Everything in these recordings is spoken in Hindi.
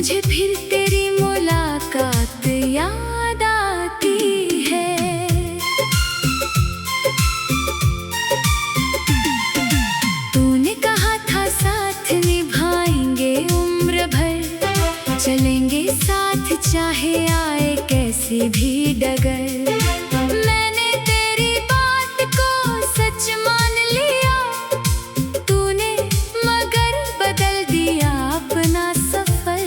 मुझे फिर तेरी मुलाकात याद आती है। तूने कहा था साथ निभाएंगे उम्र भर, चलेंगे साथ चाहे आए कैसी भी डगर। मैंने तेरी बात को सच मान लिया, तूने मगर बदल दिया अपना सफर।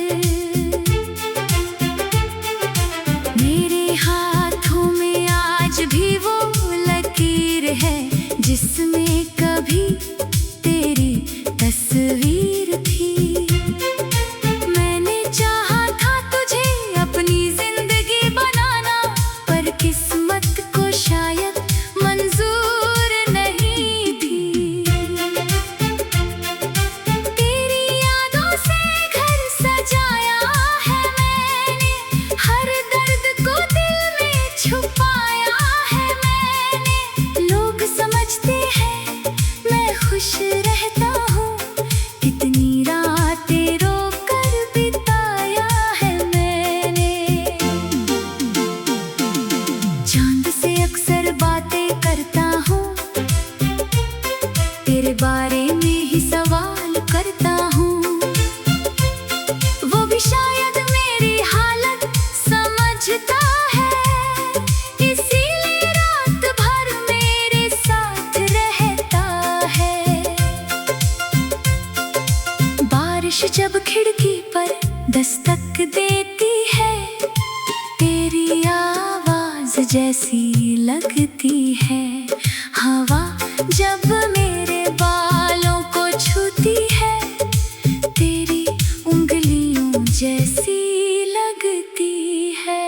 मेरे हाथों में आज भी वो लकीर है जिसमें कभी तेरी तस्वीर थी। मैंने चाहा था तुझे अपनी जिंदगी बनाना, पर किस्मत को शायद मंजूर नहीं थी। तेरी यादों से घर सजाया है मैंने, हर दर्द को दिल में छुपाया है मैंने। लोग समझते हैं मैं खुश रहता हूँ, कितनी रातें रोकर बिताया है मैंने। चांद से अक्सर बातें करता हूँ, तेरे बारे में ही सवाल करता हूँ। वो भी शायद मेरी हालत समझता है, इसीलिए रात भर मेरे साथ रहता है। बारिश जब खिड़की पर दस्तक देती है, तेरी आवाज जैसी लगती है। हवा जब मेरे बालों को छूती है, तेरी उंगलियों जैसी लगती है।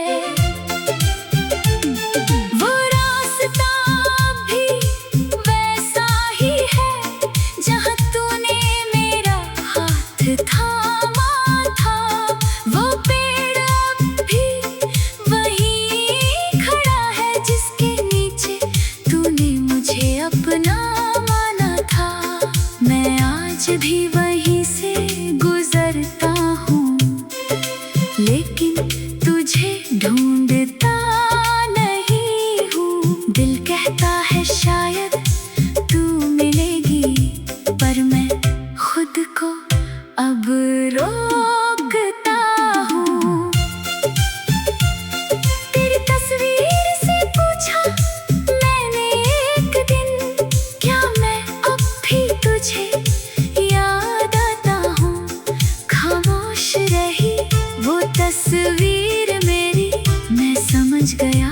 वो रास्ता भी वैसा ही है जहाँ तूने मेरा हाथ थामा था। वो पेड़ अब भी वहीं खड़ा है जिसके नीचे तूने मुझे अपना माना था। मैं आज भी वहीं से गुजरता हूँ, लेकिन तुझे ढूंढता नहीं हूँ। दिल कहता है शायद तू मिलेगी, पर मैं खुद को अब रोकता हूँ। तेरी तस्वीर से पूछा मैंने एक दिन, क्या मैं अब भी तुझे याद आता हूँ। खामोश रही वो तस्वीर मेरी, मैं समझ गया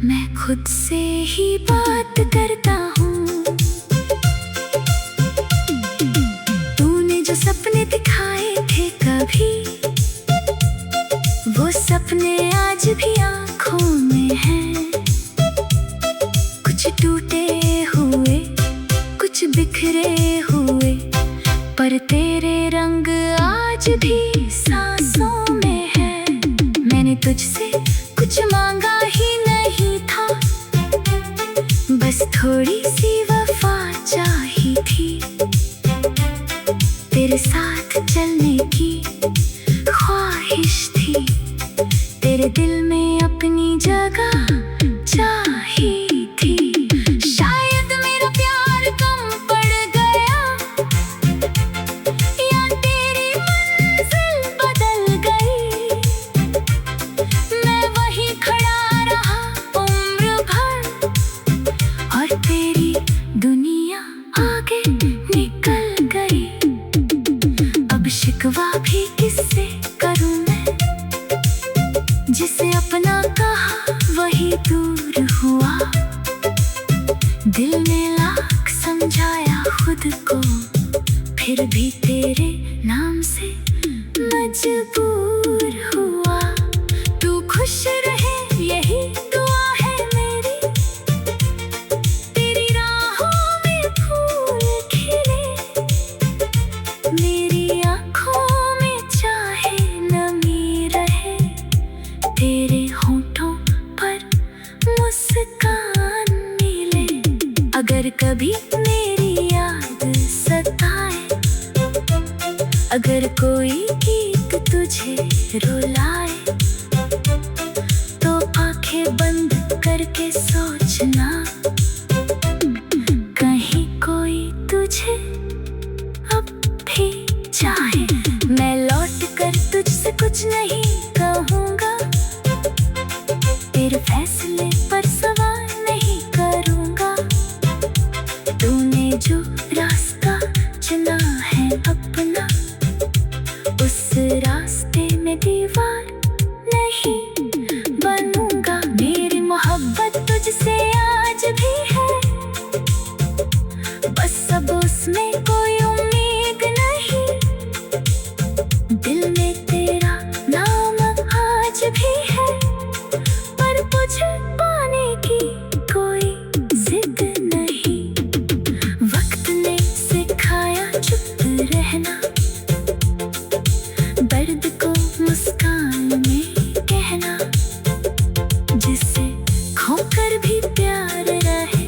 मैं खुद से ही बात करता हूँ। तूने जो सपने दिखाए थे कभी, वो सपने आज भी आँखों में हैं। कुछ टूटे हुए, कुछ बिखरे हुए, पर तेरे रंग आज भी सांसों में है। मैंने तुझसे कुछ मांगा ही नहीं था, बस थोड़ी सी वफा चाही थी। तेरे साथ चलने की ख्वाहिश थी, तेरे दिल में अपनी जगह चाही थी। शायद मेरा प्यार कम पड़ गया, या तेरी मंजिल बदल गई। मैं वहीं खड़ा रहा उम्र भर, और तेरी दुनिया आगे निकल गई। अब शिकवा भी किससे करूं मैं, जिसे अपना कहा वही दूर हुआ। दिल ने लाख समझाया खुद को, फिर भी तेरे नाम से मजबूर हुआ। तू खुश रहे यही दुआ है मेरी, तेरी राहों में फूल खिले, मेरी आँखों में चाहे नमी रहे, तेरे होठों पर मुस्कान मिले। अगर कभी मेरी याद सताए, अगर कोई गीत तुझे तुझे रुलाए तो आंखें बंद करके सोचना, कहीं कोई तुझे अब भी चाहे। मैं लौट कर तुझसे कुछ नहीं कहूँगा, तेरे फैसले पर सवाल नहीं करूँगा। तूने जो रास्ता चुना है अपना, उस रास्ते में दीवार नहीं बनूंगा। मेरी मोहब्बत तुझसे आज भी है, बस अब उसमें कोई उम्मीद नहीं। दिल में तेरा नाम आज भी है, पर मुझे पाने की कोई जिद नहीं। वक्त ने सिखाया चुप रहना, दर्द को मुस्कान में कहना। जिसे खोकर भी प्यार रहे,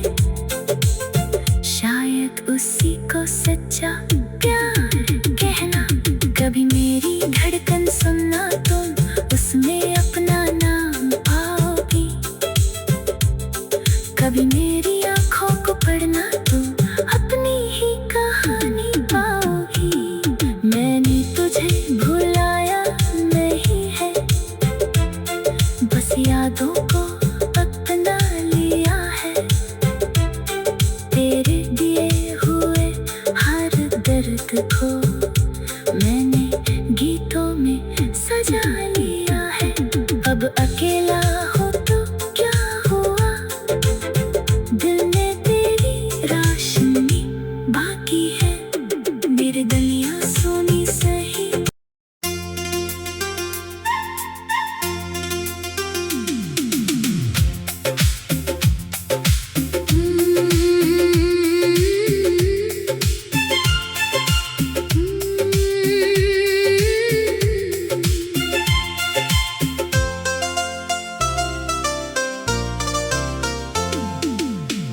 शायद उसी को सच्चा प्यार कहना। कभी मेरी धड़कन सुनना तुम, उसमें अपना नाम पाओगी। कभी मेरी आँखों को पढ़ना तुम, अपनी ही कहानी पाओगी। मैंने तुझे भुलाया नहीं है, बस यादों को अपना लिया है। तेरे दिए हुए हर दर्द को मैंने गीतों में सजा लिया है। अब अकेला हो तो क्या हुआ, दिल में तेरी रोशनी बाकी है। मेरे गलियां सोनी सही।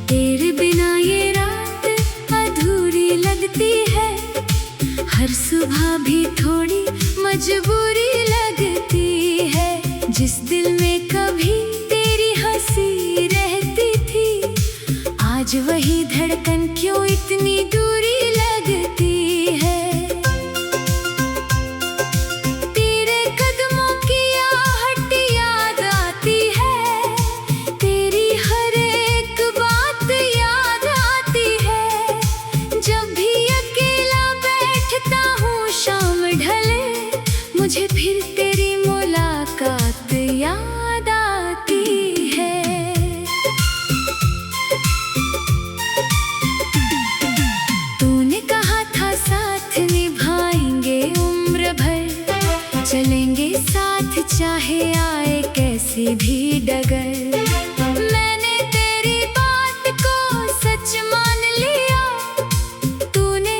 तेरे बिना ये रात अधूरी लगती है, हर सुबह भी थोड़ी मजबूरी लगती है। जिस दिल में कभी तेरी हंसी रहती थी, आज वही धड़कन क्यों इतनी दूरी लगती है। तेरे कदमों की आहट याद आती है, तेरी हर एक बात याद आती है। जब भी अकेला बैठता हूँ शाम ढले, मुझे फिर तेरी मुलाकात याद आती है। तूने कहा था साथ निभाएंगे उम्र भर, चलेंगे साथ चाहे आए कैसी भी डगर। मैंने तेरी बात को सच मान लिया, तूने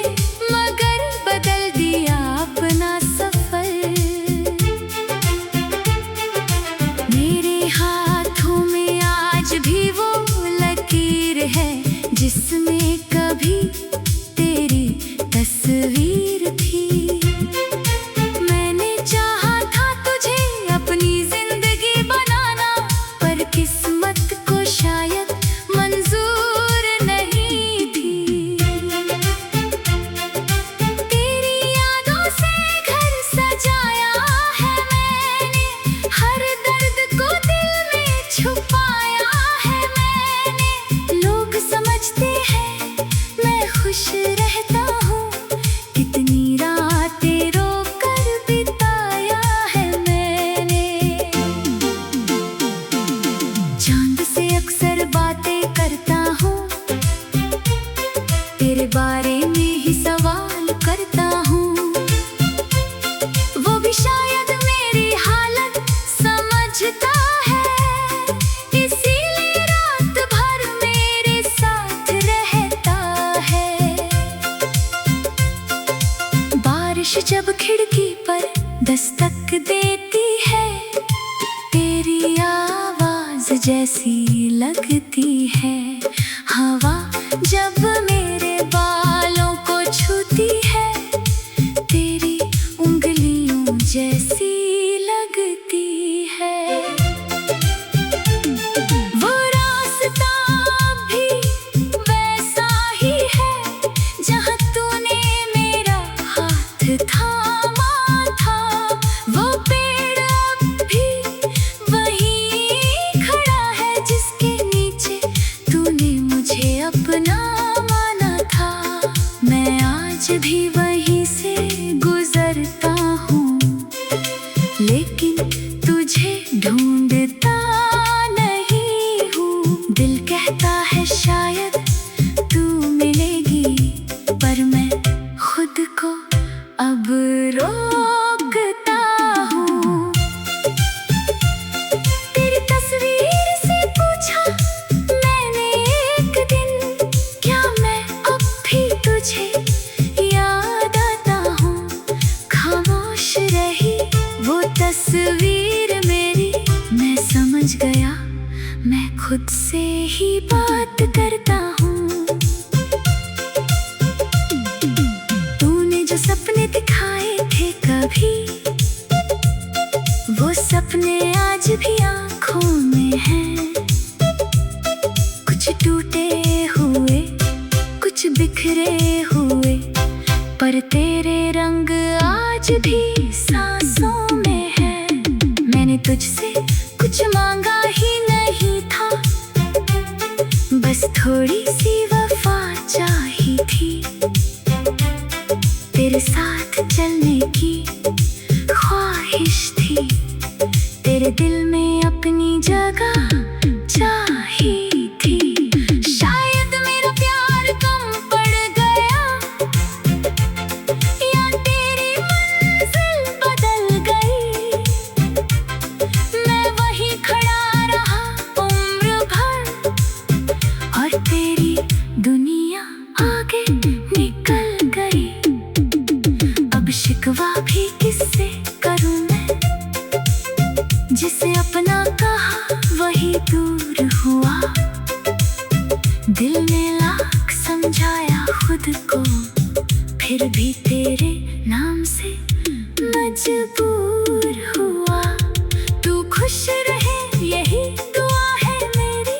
मगर बदल दिया अपना सफर। मेरे हाथों में आज भी वो लकीर है, जिसमें कभी तेरी तस्वीर थी। मैंने चाहा था तुझे अपनी जिंदगी बनाना, पर किस्मत को शायद मंजूर नहीं थी। तेरी यादों से घर सजाया है मैंने, हर दर्द को दिल में छुपाया है मैंने। लोग समझते हैं मैं खुश रहता हूँ, कितनी रातें रोकर बिताया है मैंने। चांद से अक्सर बातें करता हूँ, तेरे बारे में ही सवाल करता हूँ। वो भी शायद मेरी हालत समझता है, इसीलिए रात भर मेरे साथ रहता है। बारिश जब खिड़की पर दस्तक देती है, तेरी आवाज जैसी लगती है। हवा जब मेरे बालों को छूती है, तेरी उंगलियों जैसी लेकिन तुझे ढूंढता नहीं हूँ। दिल कहता है शायद तू मिलेगी, पर मैं खुद को अब रोकता हूँ। तेरी तस्वीर से पूछा मैंने एक दिन, क्या मैं अब भी तुझे याद आता हूँ? खामोश रही वो तस्वीर मेरी, मैं समझ गया मैं खुद से ही बात करता हूँ। तूने जो सपने दिखाए थे कभी, वो सपने आज भी आँखों में हैं। कुछ टूटे हुए, कुछ बिखरे हुए, पर तेरे रंग आज भी सांसों में है। मैंने तुझसे कुछ मांगा ही नहीं था, बस थोड़ी सी वफा चाही थी। तेरे साथ चलने की ख्वाहिश थी, तेरे दिल में अपनी जगह चाही थी। शायद मेरा प्यार कम पड़ गया, या तेरी मंजिल बदल गई। मैं वहीं खड़ा रहा उम्र भर, और तेरी दुनिया आगे निकल गई। अब शिकवा भी किससे करूं मैं, जिसे अपना कहा वही दूर हुआ। दिल ने लाख समझाया खुद को, फिर भी तेरे नाम से मजबूर हुआ। तू खुश रहे यही दुआ है मेरी,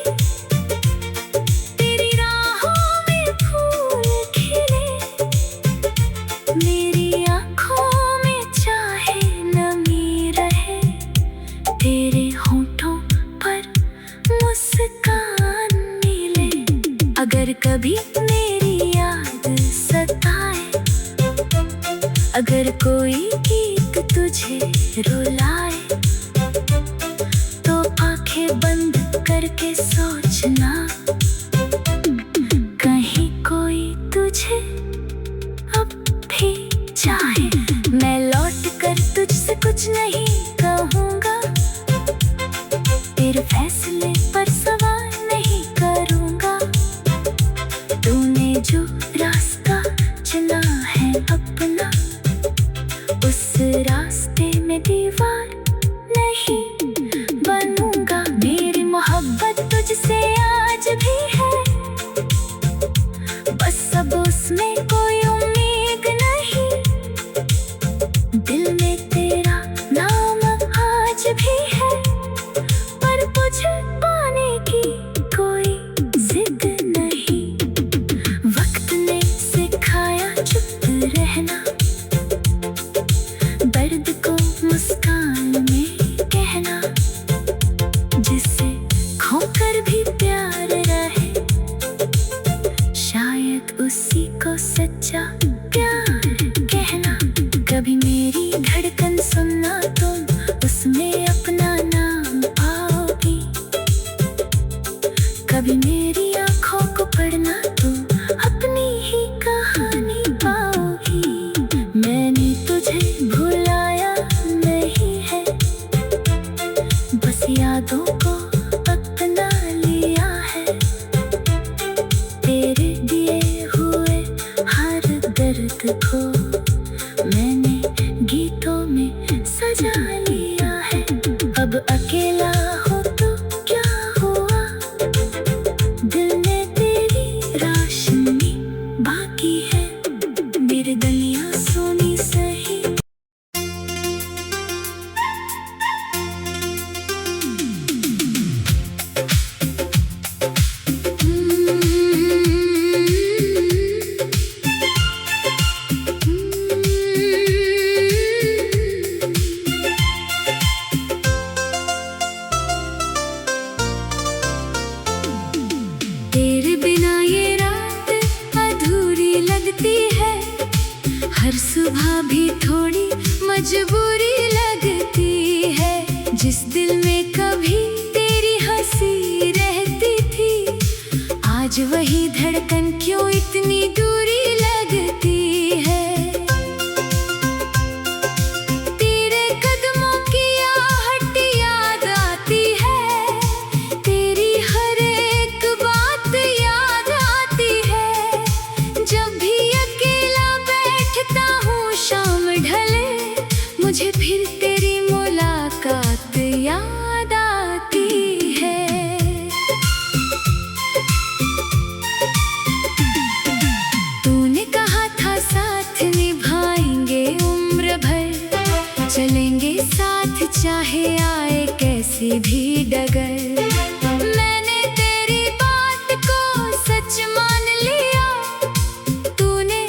तेरी राहों में फूल खिले, मेरी आँखों में चाहे नमी रहे, तेरे होठों पर मुस्कान मिले। अगर कभी मेरी याद सताए, अगर कोई गीत तुझे रुलाए, तो आंखें बंद करके सोचना, कहीं कोई तुझे अब भी चाहे। मैं लौट कर तुझसे कुछ नहीं कहूँगा, तेरे फैसले पर सवाल नहीं करूँगा। तूने जो रास्ता चुना है अपना, उस रास्ते में दीवार नहीं बनूंगा। मेरी मोहब्बत तुझसे आज भी है, बस अब उसमें कोई उम्मीद नहीं। दिल में तेरा नाम आज भी है, पर मुझे पाने की कोई जिद नहीं। वक्त ने सिखाया चुप रहना, दर्द को मुस्कान में कहना, जिससे खोकर भी प्यार रहे, शायद उसी को सच्चा प्यार कहना। कभी मेरी धड़कन सुनना तुम, उसमें अपना नाम पाओगी। कभी मेरी आँखों को पढ़ना तुम, अपनी ही कहानी पाओगी। मैंने तुझे भुलाया नहीं है, बस यादों को अपना लिया है। तेरे दिए हुए हर दर्द को मैंने गीतों में सजा लिया है। अब अकेला हो तो क्या हुआ, दिल में तेरी रोशनी बाकी है। मेरे गलियां सोनी सही, तेरी मुलाकात याद आती है। तूने कहा था साथ निभाएंगे उम्र भर, चलेंगे साथ चाहे आए कैसी भी डगर। मैंने तेरी बात को सच मान लिया, तूने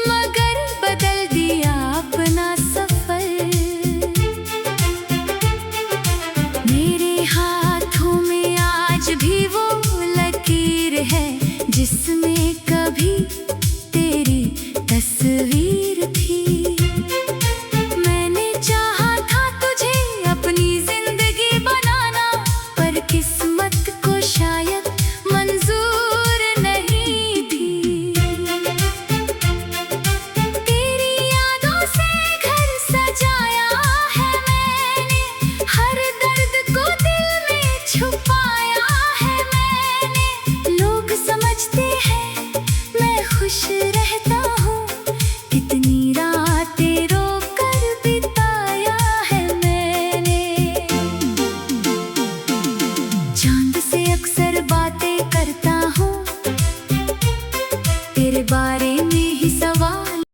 मगर बदल दिया अपना सफर। मेरे हाथों में आज भी वो लकीर है जिसमें कभी तेरी तस्वीर थी। मैंने चाहा था तुझे अपनी जिंदगी बनाना, पर किस्मत को शायद मंजूर नहीं थी। तेरी यादों से घर सजाया है मैंने, हर दर्द को दिल में छुपाया है मैंने। लोग समझते हैं मैं खुश रहता हूँ, कितनी रातें रोकर बिताया है मैंने। चांद से अक्सर